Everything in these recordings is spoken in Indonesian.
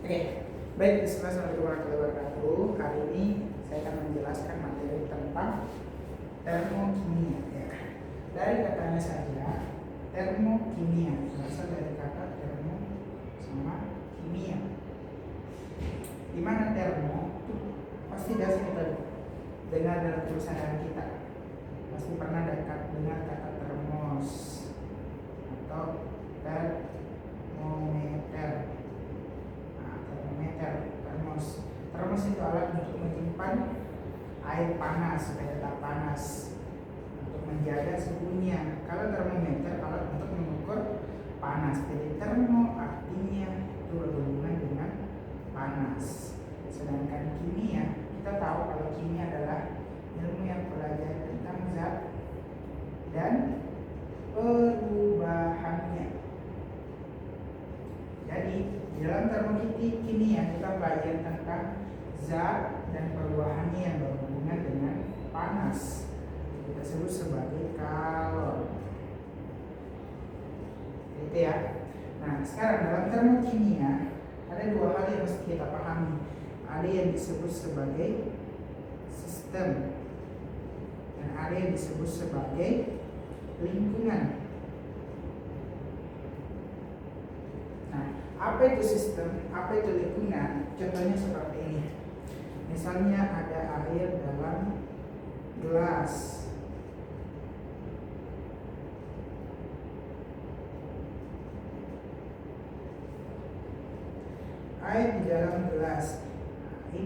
Oke, baik, Bismillahirrahmanirrahim warahmatullahi wabarakatuh. Hari ini saya akan menjelaskan materi tentang termokimia. Ya. Dari katanya saja, termokimia berasal dari kata termo sama kimia. Di mana termo pasti biasa kita dengar dalam tulisan kita. Pasti pernah dengar kata termos atau termometer. Termos itu alat untuk menyimpan air panas supaya tetap panas, untuk menjaga suhunya. Kalau termometer alat untuk mengukur panas. Jadi termo artinya itu berhubungan dengan panas. Sedangkan kimia, kita tahu kalau kimia adalah ilmu yang pelajari tentang zat dan perubahannya. Jadi di dalam termokimia kita belajar tentang zat dan perubahannya yang berhubungan dengan panas. Kita sebut sebagai kalor. Itu ya. Nah, sekarang dalam termokimia ada dua hal yang mesti kita pahami. Ada yang disebut sebagai sistem dan ada yang disebut sebagai lingkungan. Apa itu sistem? Apa itu lingkungan? Contohnya seperti ini. Misalnya ada air dalam gelas. Air di dalam gelas. Di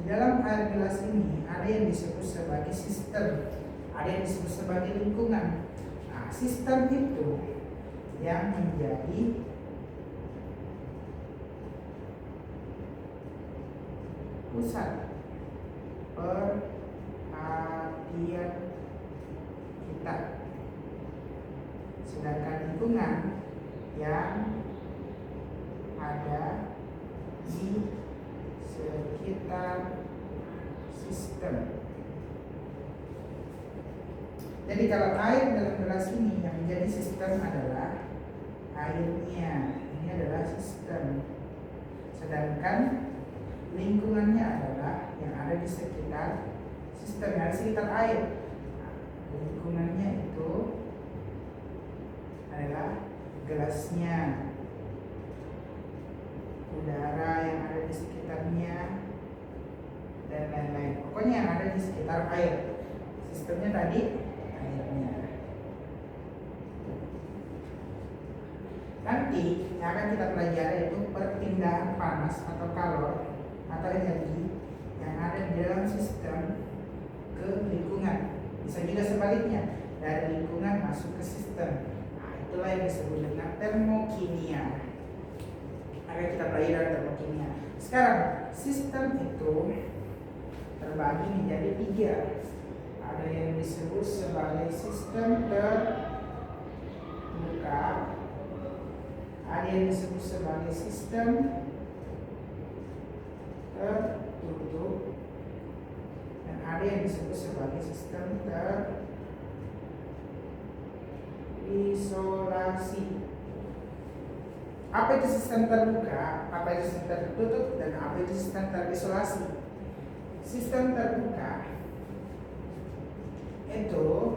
dalam air gelas ini ada yang disebut sebagai sistem, ada yang disebut sebagai lingkungan. Nah, sistem itu yang menjadi pusat perhatian kita, sedangkan lingkungan yang ada di sekitar sistem. Jadi kalau air dalam gelas ini yang menjadi sistem adalah airnya, ini adalah sistem, sedangkan lingkungannya adalah yang ada di sekitar sistem, yang ada di sekitar air. Nah, lingkungannya itu adalah gelasnya, udara yang ada di sekitarnya, dan lain-lain. Pokoknya yang ada di sekitar air. Sistemnya tadi airnya. Nanti yang akan kita pelajari itu perpindahan panas atau kalor atau energi yang ada di dalam sistem ke lingkungan. Bisa juga sebaliknya, dari lingkungan masuk ke sistem. Nah, itulah yang disebut dengan termokimia. Akan kita pelajari termokimia. Sekarang sistem itu terbagi menjadi tiga. Ada yang disebut sebagai sistem terbuka, ada yang disebut sebagai sistem tertutup, dan ada yang disebut sebagai sistem terisolasi. Apa itu sistem terbuka, apa itu sistem tertutup, dan apa itu sistem terisolasi? Sistem terbuka itu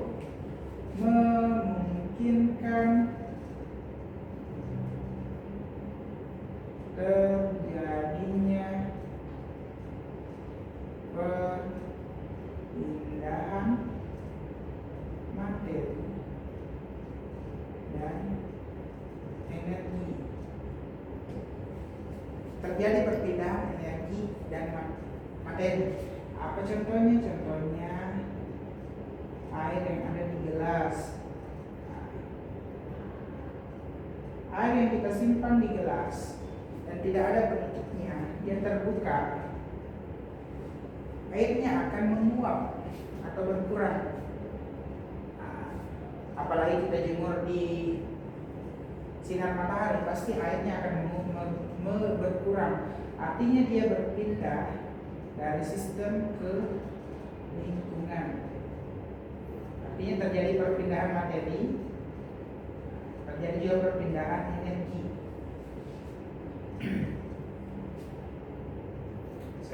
memungkinkan terjadinya perpindahan materi dan energi. Terjadi perpindahan energi dan materi. Apa contohnya? Contohnya air yang ada di gelas. Air yang kita simpan di gelas dan tidak ada penutupnya, dia terbuka, airnya akan menguap atau berkurang. Apalagi kita jemur di sinar matahari, pasti airnya akan berkurang. Artinya dia berpindah dari sistem ke lingkungan. Artinya terjadi perpindahan materi, terjadi juga perpindahan energi.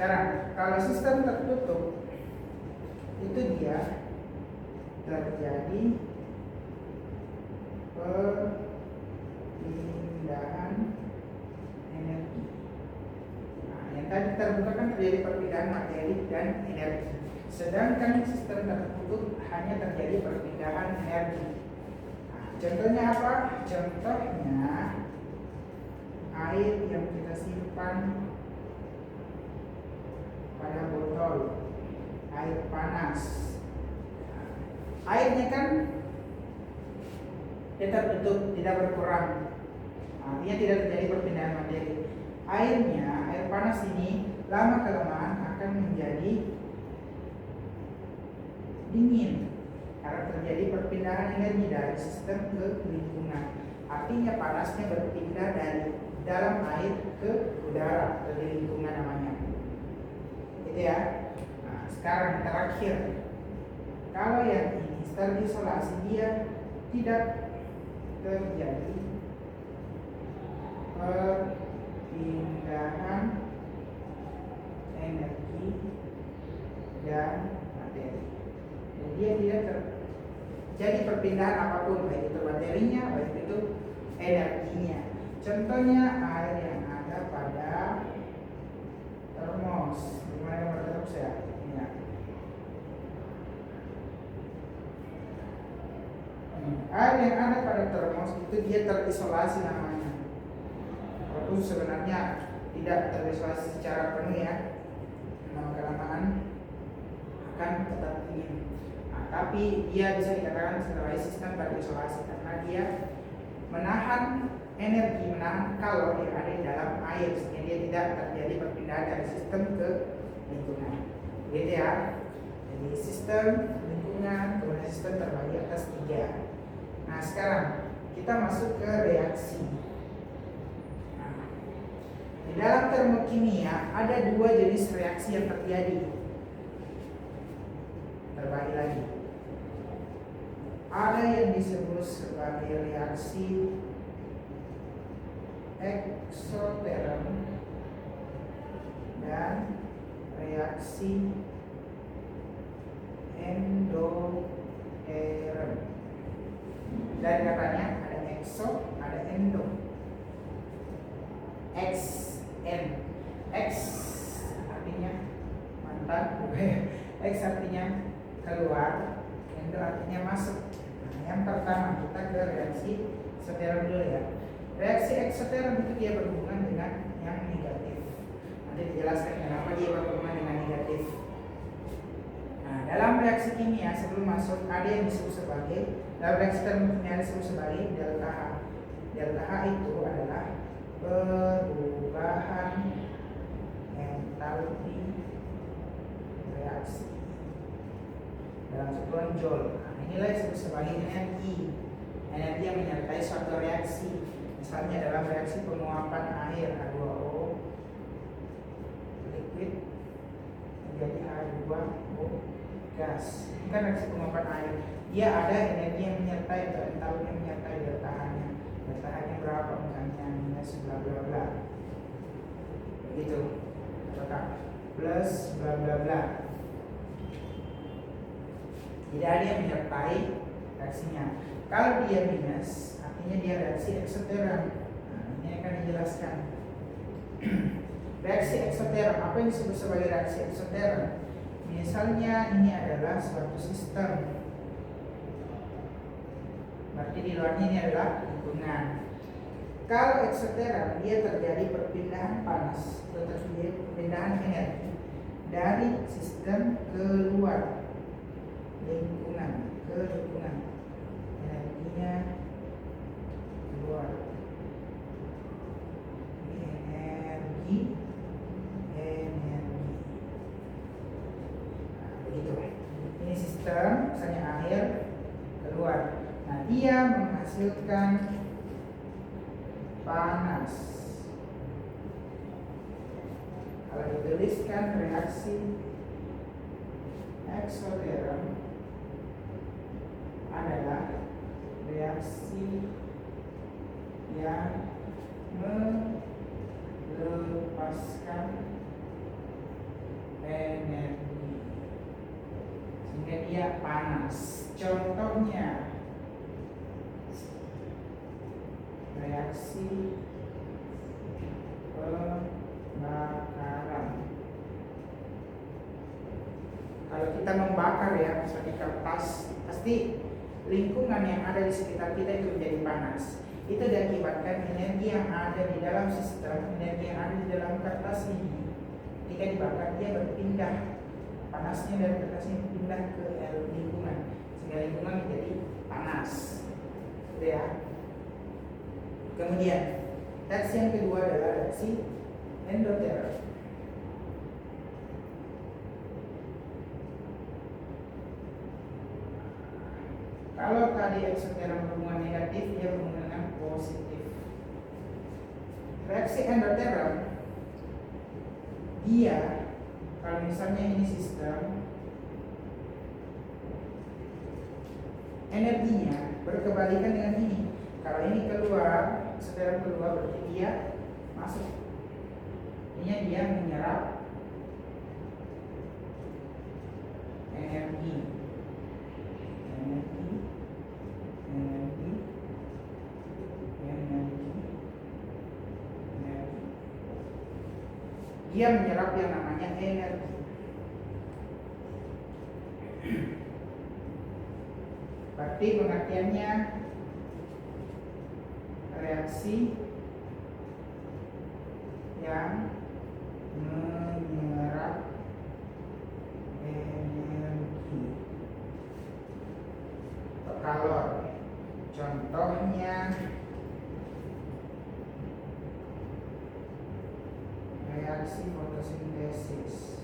Sekarang kalau sistem tertutup itu dia terjadi perpindahan energi. Nah, yang tadi terbuka kan terjadi perpindahan materi dan energi. Sedangkan sistem tertutup hanya terjadi perpindahan energi. Nah, contohnya apa? Contohnya air yang kita simpan pada botol, air panas. Airnya kan tetap tertutup, tidak berkurang. Artinya tidak terjadi perpindahan materi. Airnya, air panas ini lama kelamaan akan menjadi dingin karena terjadi perpindahan energi dari sistem ke lingkungan. Artinya panasnya berpindah dari dalam air ke udara atau di lingkungan namanya. Gitu ya. Nah, sekarang terakhir, kalau yang ini terisolasi, dia tidak terjadi perpindahan energi dan materi. Jadi dia tidak terjadi perpindahan apapun, baik itu materinya, baik itu energinya. Contohnya air yang ada pada termos. Gimana gambar termos ya? Ya. Air yang ada pada termos itu dia terisolasi namanya. Walaupun sebenarnya tidak terisolasi secara penuh ya, lama-kelamaan akan tetap dingin. Nah, tapi dia bisa dikatakan sebagai sistem terisolasi karena dia menahan energi, menahan kalor yang ada di dalam air sehingga dia tidak terjadi perpindahan dari sistem ke lingkungan. Gitu ya. Jadi sistem, lingkungan, kemudian sistem terbagi atas 3. Nah, sekarang kita masuk ke reaksi. Nah, di dalam termokimia ada 2 jenis reaksi yang terjadi. Terbagi lagi. Ada yang disebut sebagai reaksi eksoterm dan reaksi endoterm. Dari katanya ada ekso, ada endo. X artinya mantan, X artinya keluar, endo artinya masuk. Nah, yang pertama kita ke reaksi eksoterm dulu ya. Reaksi eksoterm itu dia berhubungan dengan yang negatif. Nanti dijelaskan kenapa dia berhubungan dengan negatif. Nah, dalam reaksi kimia sebelum masuk ada yang disebut sebagai, dalam reaksi termokimia disebut sebagai delta H. Delta H itu adalah perubahan entalpi reaksi dalam satuan joule. Nah, inilah disebut sebagai energi. Energi yang menyertai suatu reaksi. Misalnya dalam reaksi penguapan air H2O liquid menjadi H2O gas. Ini kan reaksi penguapan air. Dia ada energi yang menyertai atau entalpi yang menyertai delta H-nya. Delta H-nya berapa? Misalnya minus bla bla bla. Begitu. Apakah plus bla bla bla. Tidak ada yang menyertai reaksinya. Kalau dia minus, artinya dia reaksi eksoterm. Nah, ini akan dijelaskan. Reaksi eksoterm, apa yang disebut sebagai reaksi eksoterm? Misalnya ini adalah suatu sistem. Berarti di luarnya ini adalah lingkungan. Kalau eksoterm, dia terjadi perpindahan panas atau terjadi perpindahan energi dari sistem ke luar lingkungan, ke lingkungan. Energinya keluar. Energi. Nah, begitu. Ini sistem, misalnya air keluar. Nah, dia menghasilkan panas. Kalau dituliskan reaksi eksoterm adalah reaksi yang melepaskan panas. Contohnya reaksi pembakaran. Kalau kita membakar ya, misalnya kertas, pasti lingkungan yang ada di sekitar kita itu menjadi panas. Itu diakibatkan energi yang ada di dalam sistem, energi yang ada di dalam kertas ini, ketika dibakar dia berpindah, panasnya dari kertas ini pindah ke lingkungan, sehingga lingkungan menjadi panas. Gitu ya. Kemudian reaksi yang kedua adalah reaksi endoterm. Kalau tadi eksoterm berhubungan negatif, dia berhubungan dengan positif. Reaksi endoterm, dia kalau misalnya ini sistem, energinya berkebalikan dengan ini. Kalau ini keluar, eksoterm keluar, berarti dia masuk. Ini dia menyerap energi. Dia menyerap yang namanya energi. Berarti pengertiannya reaksi yang menyerap energi atau kalor. Contohnya reaksi fotosintesis.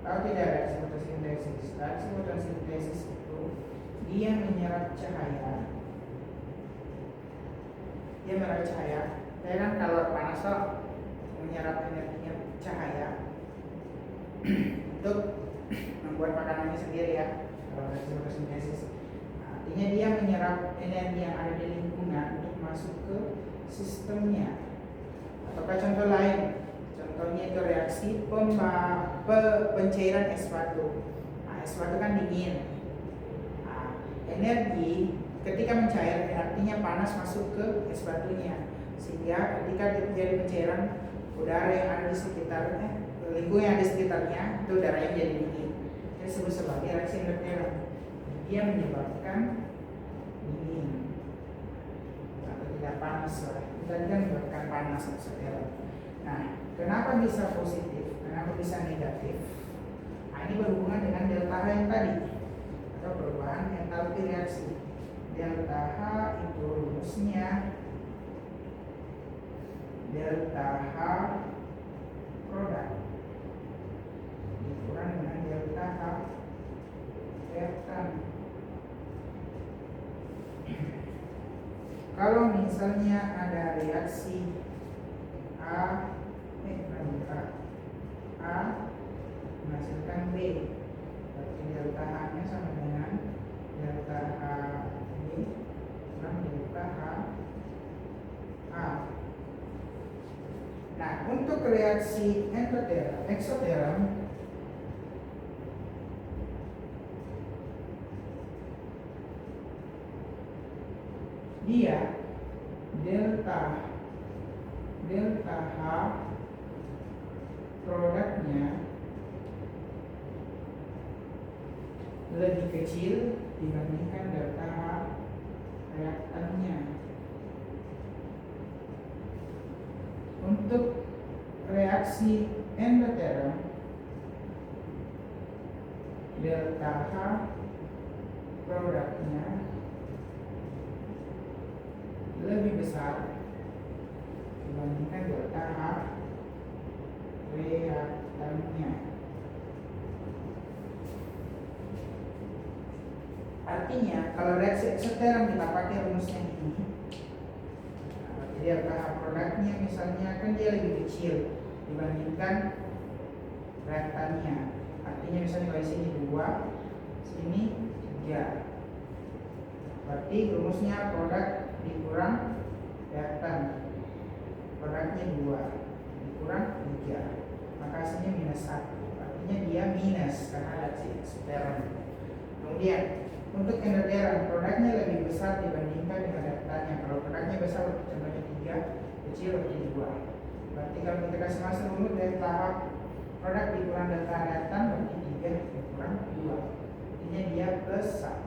Tahu tidak reaksi fotosintesis? Reaksi fotosintesis itu dia menyerap cahaya. Dia menyerap cahaya. Ya kan kalau panas toh menyerap energinya cahaya untuk membuat makanannya sendiri ya. Kalau reaksi fotosintesis, artinya dia menyerap energi yang ada di lingkungan untuk masuk ke sistemnya. Ataukah contoh lain? Contohnya itu reaksi pencairan es batu. Nah, es batu kan dingin. Nah, energi ketika mencair artinya panas masuk ke es batunya, sehingga ketika terjadi pencairan, udara yang ada di sekitarnya, lingkungan yang ada di sekitarnya, itu udaranya jadi dingin. Ini disebut sebagai reaksi endoterm. Dia menyebabkan dingin atau tidak panas lah. Dan kan menyebabkan panas eksoterm. Nah, kenapa bisa positif? Kenapa bisa negatif? Nah, ini berhubungan dengan delta H yang tadi, atau perubahan entalpi reaksi. Delta H itu rumusnya delta H produk dikurang dengan delta H reaktan. Kalau misalnya ada reaksi A menghasilkan B, berarti delta H-nya sama dengan delta H B kurang delta H A. Nah, untuk reaksi eksoterm dia delta H produknya lebih kecil dibandingkan delta H reaktannya. Untuk reaksi endoterm, delta H produknya lebih besar dibandingkan delta H reaktannya. Artinya kalau reaksi eksoterm kita pakai rumusnya ini, jadi delta H produknya misalnya kan dia lebih kecil dibandingkan reaktannya. Artinya misalnya kalau sini 2, sini 3. Berarti rumusnya produk dikurang reaktan. Produknya 2 dikurang 3, maka hasilnya -1. Artinya dia minus karena reaksi eksoterm. Kemudian untuk endoteran produknya lebih besar dibandingkan dengan datanya. Kalau produknya besar contohnya 3, kecil berarti 2. Berarti kalau kita kasih masuk dulu dari tahap produk dikurang data reaktan berarti 3 dikurang 2. Artinya dia plus 1.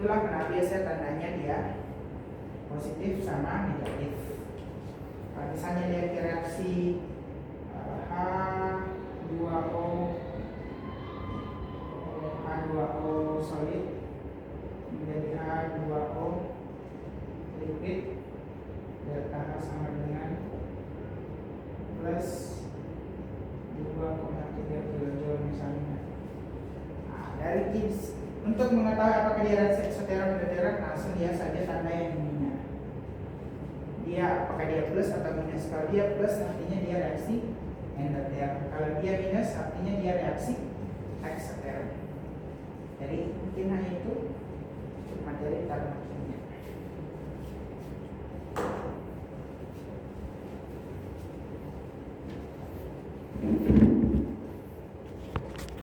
Itulah kenapa biasa tandanya dia positif sama negatif. Kalau misalnya lihat reaksi H2O solid menjadi H2O liquid, delta H sama dengan plus 2,3 kilojoule misalnya. Nah, dari tips untuk mengetahui apakah dia reaksi eksoteran atau endoteran, langsung lihat saja tanda yang ininya. Dia apakah dia plus atau minus? Kalau dia plus artinya dia reaksi endoteran. Kalau dia minus artinya dia reaksi eksoteran. Jadi mungkin hanya itu materi tabel kimia.